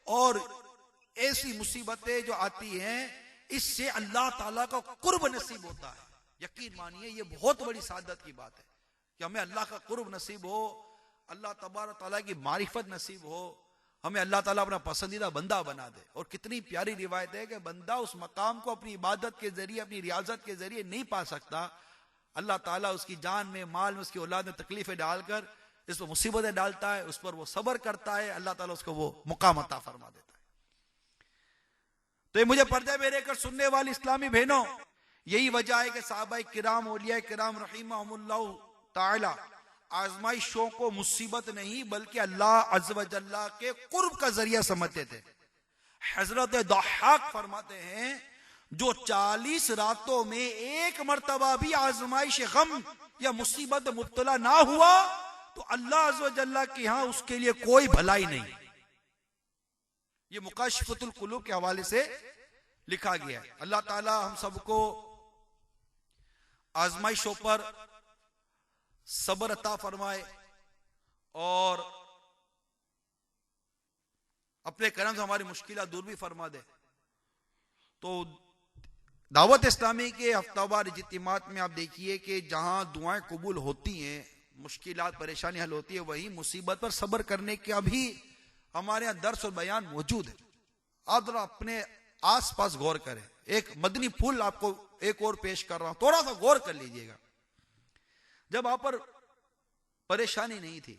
اور ایسی مصیبتیں جو آتی ہیں اس سے اللہ تعالیٰ کا قرب نصیب ہوتا ہے. یقین مانیے یہ بہت بڑی سعادت کی بات ہے کہ ہمیں اللہ کا قرب نصیب ہو, اللہ تبارک تعالیٰ کی معرفت نصیب ہو, ہمیں اللہ تعالیٰ اپنا پسندیدہ بندہ بنا دے. اور کتنی پیاری روایت ہے کہ بندہ اس مقام کو اپنی عبادت کے ذریعے, اپنی ریاضت کے ذریعے نہیں پا سکتا. اللہ تعالیٰ اس کی جان میں, مال میں, اس کی اولاد میں تکلیفیں ڈال کر اس پر مصیبتیں ڈالتا ہے, اس پر وہ صبر کرتا ہے, اللہ تعالیٰ اس کو وہ مقام عطا فرما دیتا ہے. تو یہ مجھے پردے میں رہ کر سننے والی اسلامی بہنوں, یہی وجہ ہے کہ صحابہ کرام, اولیاء کرام رحمہم اللہ تعالی آزمائشوں کو مصیبت نہیں بلکہ اللہ عز و جل کے قرب کا ذریعہ سمجھتے تھے. حضرت ضحاک فرماتے ہیں جو 40 راتوں میں ایک مرتبہ بھی آزمائش غم یا مصیبت مبتلا نہ ہوا تو اللہ عز و جل کے ہاں اس کے لیے کوئی بھلائی نہیں. یہ مکاشفۃ القلوب کے حوالے سے لکھا گیا ہے. اللہ تعالی ہم سب کو آزمائشوں پر صبر عطا فرمائے اور اپنے کرم سے ہماری مشکلات دور بھی فرما دے. تو دعوت اسلامی کے ہفتہ وار اجتماعات میں آپ دیکھیے کہ جہاں دعائیں قبول ہوتی ہیں, مشکلات پریشانی حل ہوتی ہے, وہی مصیبت پر صبر کرنے کا بھی ہمارے یہاں درس اور بیان موجود ہے. آپ ذرا اپنے آس پاس غور کریں. ایک مدنی پھول آپ کو ایک اور پیش کر رہا ہوں, تھوڑا سا غور کر لیجئے گا. جب آپ پر پریشانی نہیں تھی,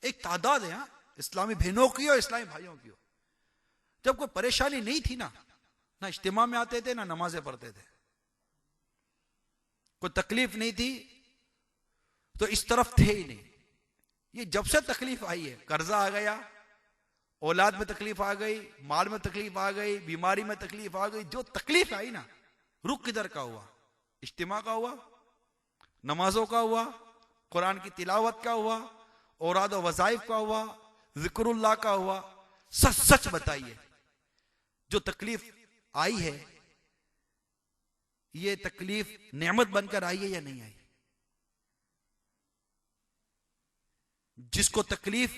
ایک تعداد ہے اسلامی بہنوں کی اور اسلامی بھائیوں کی, جب کوئی پریشانی نہیں تھی نہ اجتماع میں آتے تھے نہ نمازیں پڑھتے تھے, کوئی تکلیف نہیں تھی تو اس طرف تھے ہی نہیں. یہ جب سے تکلیف آئی ہے, قرضہ آ گیا, اولاد میں تکلیف آ گئی, مال میں تکلیف آ گئی, بیماری میں تکلیف آ گئی, جو تکلیف آئی نا, رخ کدھر کا ہوا؟ اجتماع کا ہوا, نمازوں کا ہوا, قرآن کی تلاوت کا ہوا, اوراد و وظائف کا ہوا, ذکر اللہ کا ہوا. سچ سچ بتائیے جو تکلیف آئی ہے یہ تکلیف نعمت بن کر آئی ہے یا نہیں آئی؟ جس کو تکلیف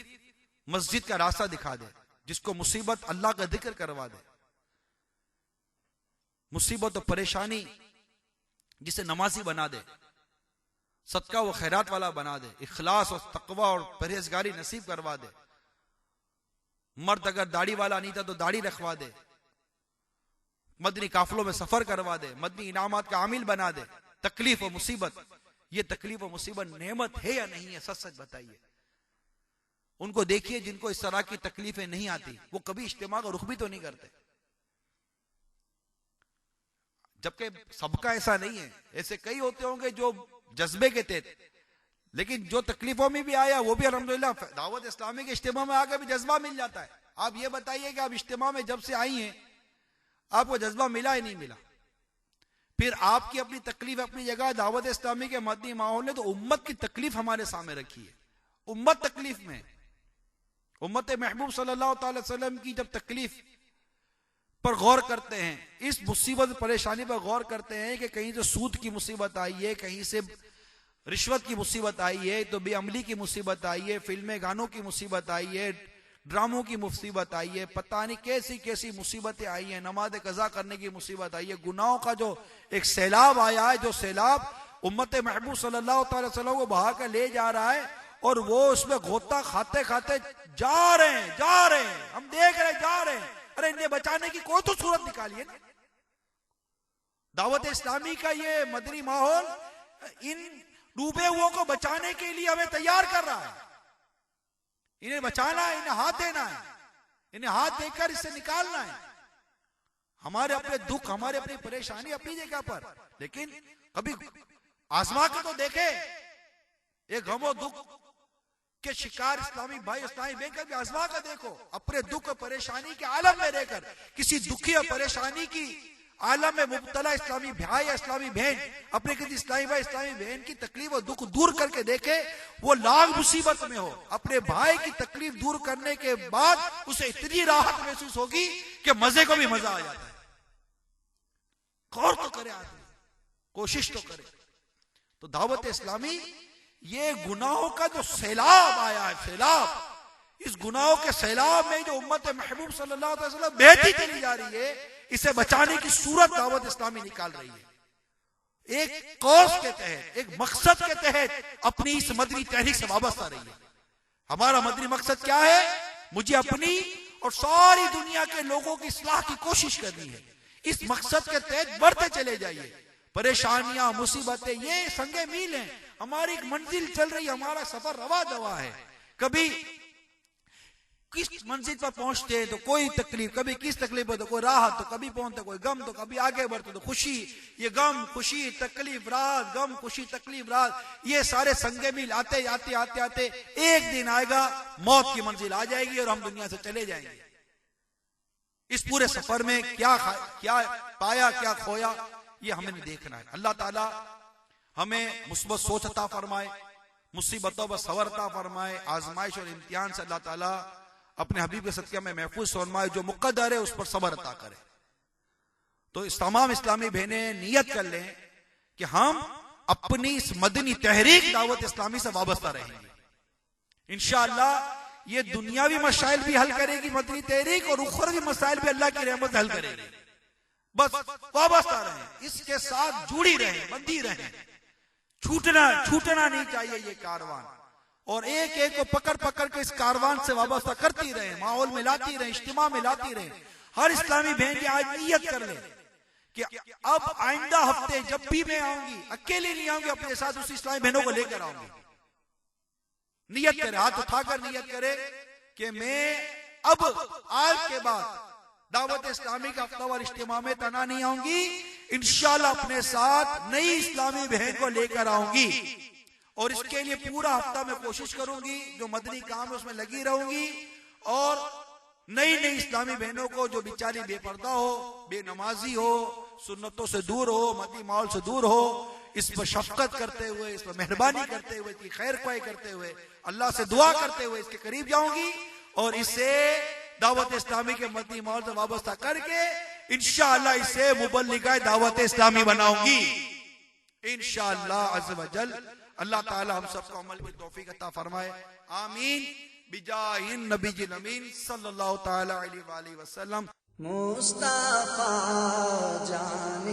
مسجد کا راستہ دکھا دے, جس کو مصیبت اللہ کا ذکر کروا دے, مصیبت و پریشانی جسے نمازی بنا دے, صدقہ و خیرات والا بنا دے, اخلاص اور تقوی اور پرہیزگاری نصیب کروا دے, مرد اگر داڑھی والا نہیں تھا تو داڑھی رکھوا دے, مدنی قافلوں میں سفر کروا دے, مدنی انعامات کا عامل بنا دے. تکلیف و مصیبت, یہ تکلیف و مصیبت نعمت ہے یا نہیں ہے؟ سچ سچ بتائیے. ان کو دیکھیے جن کو اس طرح کی تکلیفیں نہیں آتی, وہ کبھی اجتماع کا رخ بھی تو نہیں کرتے. جبکہ سب کا ایسا نہیں ہے, ایسے کئی ہوتے ہوں گے جو جذبے کے تحت, لیکن جو تکلیفوں میں بھی آیا وہ بھی الحمدللہ دعوت اسلامی کے اجتماع میں آ کے بھی جذبہ مل جاتا ہے. آپ یہ بتائیے کہ آپ اجتماع میں جب سے آئی ہیں آپ کو جذبہ ملا ہی نہیں ملا؟ پھر آپ کی اپنی تکلیف اپنی جگہ, دعوت اسلامی کے مدنی ماحول نے تو امت کی تکلیف ہمارے سامنے رکھی ہے. امت تکلیف میں, امت محبوب صلی اللہ تعالی وسلم کی جب تکلیف پر غور کرتے ہیں, اس مصیبت پریشانی پر غور کرتے ہیں کہ کہیں سے سود کی مصیبت آئی ہے, کہیں سے رشوت کی مصیبت آئی ہے, تو بے عملی کی مصیبت آئی ہے, فلمیں گانوں کی مصیبت آئی ہے, ڈراموں کی مصیبت آئی ہے, پتہ نہیں کیسی کیسی مصیبتیں آئی ہیں, نماز قضا کرنے کی مصیبت آئی ہے, گناہوں کا جو ایک سیلاب آیا ہے, جو سیلاب امت محبوب صلی اللہ تعالی وسلم کو بہا کر لے جا رہا ہے, اور وہ اس میں غوطہ کھاتے کھاتے جا رہے ہیں, ہم دیکھ رہے جا رہے ہیں. ارے انہیں بچانے کی کوئی تو صورت نکالیے نا. دعوت اسلامی کا یہ مدنی ماحول ان ڈوبے ہوئے کو بچانے کے لیے ہمیں تیار کر رہا ہے. انہیں بچانا ہے, انہیں ہاتھ دینا ہے, انہیں ہاتھ دے کر اس سے نکالنا ہے. ہمارے اپنے دکھ, ہمارے اپنی پریشانی اپنی جگہ پر, لیکن کبھی آزما کے تو دیکھے. ایک غم و دکھ کے شکار اسلامی بھائی اسلامی بہن کا بھی آزما کر دیکھو. اپنے دکھ و پریشانی کے عالم میں رہ کر کسی دکھی اور پریشانی کی عالم میں مبتلا اسلامی بھائی اسلامی بہن اپنے کسی اسلامی بھائی اسلامی بہن کی تکلیف و دکھ دور کر کے دیکھے. وہ لاکھ مصیبت میں ہو, اپنے بھائی کی تکلیف دور کرنے کے بعد اسے اتنی راحت محسوس ہوگی کہ مزے کو بھی مزہ آ جاتا ہے. غور تو کرے آدمی, کوشش تو کرے. تو دعوت اسلامی یہ گناہوں کا جو سیلاب آیا ہے, سیلاب, اس گناہوں کے سیلاب میں جو امت محبوب صلی اللہ علیہ وسلم بہتی چلی جا رہی ہے، اسے بچانے کی صورت دعوت اسلامی نکال رہی ہے، ایک کوس کے تحت، ایک مقصد کے تحت اپنی اس مدنی تحریک سے وابستہ رہی ہے۔ ہمارا مدنی مقصد کیا ہے؟ مجھے اپنی اور ساری دنیا کے لوگوں کی اصلاح کی کوشش کرنی ہے۔ اس مقصد کے تحت بڑھتے چلے جائیے۔ پریشانیاں، مصیبتیں یہ سنگے میل ہیں، ہماری ایک منزل چل رہی ہے، ہمارا سفر روا دوا ہے۔ کبھی کس منزل پر پہنچتے ہیں تو کوئی تکلیف، کبھی کس تکلیف پر تو کوئی راحت، تو کبھی پہنچتے کوئی غم، تو کبھی آگے بڑھتے تو خوشی۔ یہ غم، خوشی، تکلیف، راحت، غم، خوشی، تکلیف، راحت، یہ سارے سنگے میل آتے آتے آتے آتے ایک دن آئے گا، موت کی منزل آ جائے گی اور ہم دنیا سے چلے جائیں گے۔ اس پورے سفر میں کیا پایا، کیا کھویا، یہ ہمیں دیکھنا ہے۔ اللہ تعالی ہمیں مثبت سوچ عطا فرمائے، مصیبتوں پر صبر عطا فرمائے، آزمائش اور امتحان سے اللہ تعالی اپنے حبیب کے صدقہ میں محفوظ فرمائے، جو مقدر ہے اس پر صبر عطا کرے۔ تو اس تمام اسلامی بہنیں نیت کر لیں کہ ہم اپنی اس مدنی تحریک دعوت اسلامی سے وابستہ رہیں گے۔ انشاءاللہ یہ دنیاوی مسائل بھی حل کرے گی مدنی تحریک، اور اخروی مسائل بھی اللہ کی رحمت حل کرے گی۔ بس وابستہ رہیں، اس کے ساتھ جڑی رہیں، بندھی رہیں، چھوٹنا نہیں چاہیے یہ کاروان، اور ایک ایک کو پکڑ پکڑ کے اس کاروان سے وابستہ کرتی رہیں، ماحول میں لاتی رہیں، اجتماع میں لاتی رہیں۔ ہر اسلامی بہن کی آج نیت کر لیں کہ اب آئندہ ہفتے جب بھی میں آؤں گی، اکیلے نہیں آؤں گی، اپنے ساتھ اسی اسلامی بہنوں کو لے کر آؤں گی۔ نیت کرے، ہاتھ اٹھا کر نیت کرے کہ میں اب آج کے بعد دعوت اسلامی کا ہفتہ وار اجتماع میں تنہا نہیں آؤں گی، انشاءاللہ اپنے ساتھ نئی اسلامی بہن کو لے کر آؤں گی، اور اس کے لیے پورا ہفتہ میں کوشش کروں گی، جو مدنی کام ہے اس میں لگی رہوں گی، اور نئی اسلامی بہنوں کو جو بیچاری بے پردہ ہو، بے نمازی ہو، سنتوں سے دور ہو، مدنی ماحول سے دور ہو، اس پر شفقت کرتے ہوئے، اس پر مہربانی کرتے ہوئے، اس کی خیر خواہی کرتے ہوئے، اللہ سے دعا کرتے ہوئے اس کے قریب جاؤں گی، اور اسے دعوت اسلامی کے مدنی ماحول سے وابستہ کر کے انشاءاللہ اسے مبلغہ دعوت اسلامی بناؤں گی انشاءاللہ عز و جل۔ اللہ تعالی ہم سب کو عمل کی توفیق عطا فرمائے، آمین، بجاہ النبی الامین صلی اللہ تعالی علیہ وآلہ وسلم۔ مصطفیٰ جان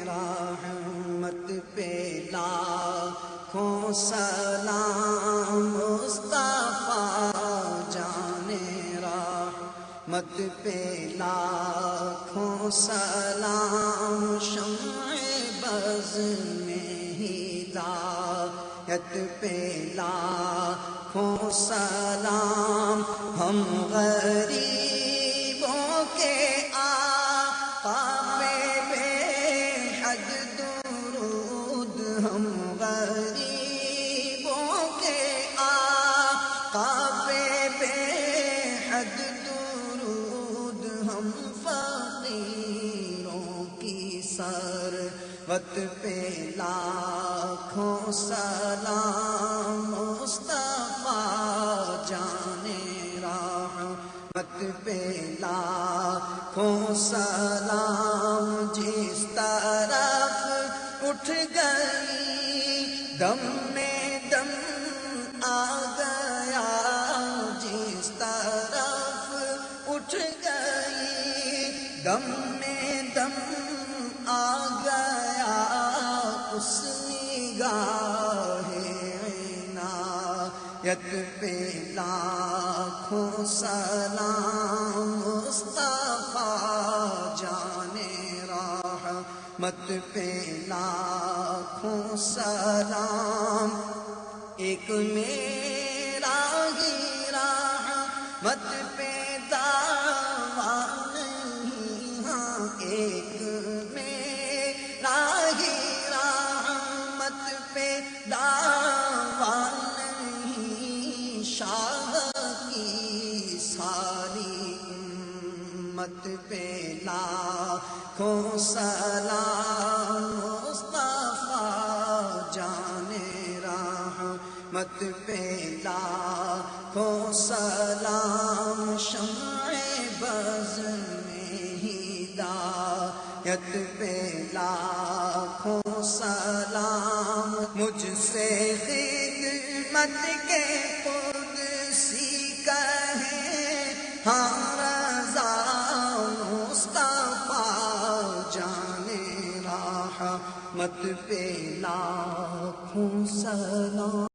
رحمت پہ لاکھوں سلام، مصطفیٰ جان رحمت پہ لاکھوں سلام، شمع بز میں ہدایت پہ لاکھوں سلام، ہم غریبوں کے آقا پہ بے حد درود، ہم غریبوں کے آقا پہ بے حد درود، ہم فقیروں کی ثروت پہ لاکھوں سلام، مصطفیٰ جان رحمت پہ لاکھوں سلام، جس طرف اٹھ گئی دم میں دم آ گیا، جس طرف اٹھ گئی دم میں دم آ گیا، اس نگاہ عنایت پہ لاکھوں سلام، مصطفیٰ جان رحمت پہ لاکھوں سلام، ایک میرا ہی رحمت پہ دعویٰ نہیں، ہاں ایک میرا ہی رحمت پہ دعویٰ نہیں، شاہ کی ساری امت پہ لاکھوں سلام، مصطفیٰ جان رحمت پہ لاکھوں سلام، شمع بز میں ہدایت پہ لاکھوں سلام، مجھ سے خدمت کے قدسی کہے رحمت پہ لاکھوں سلام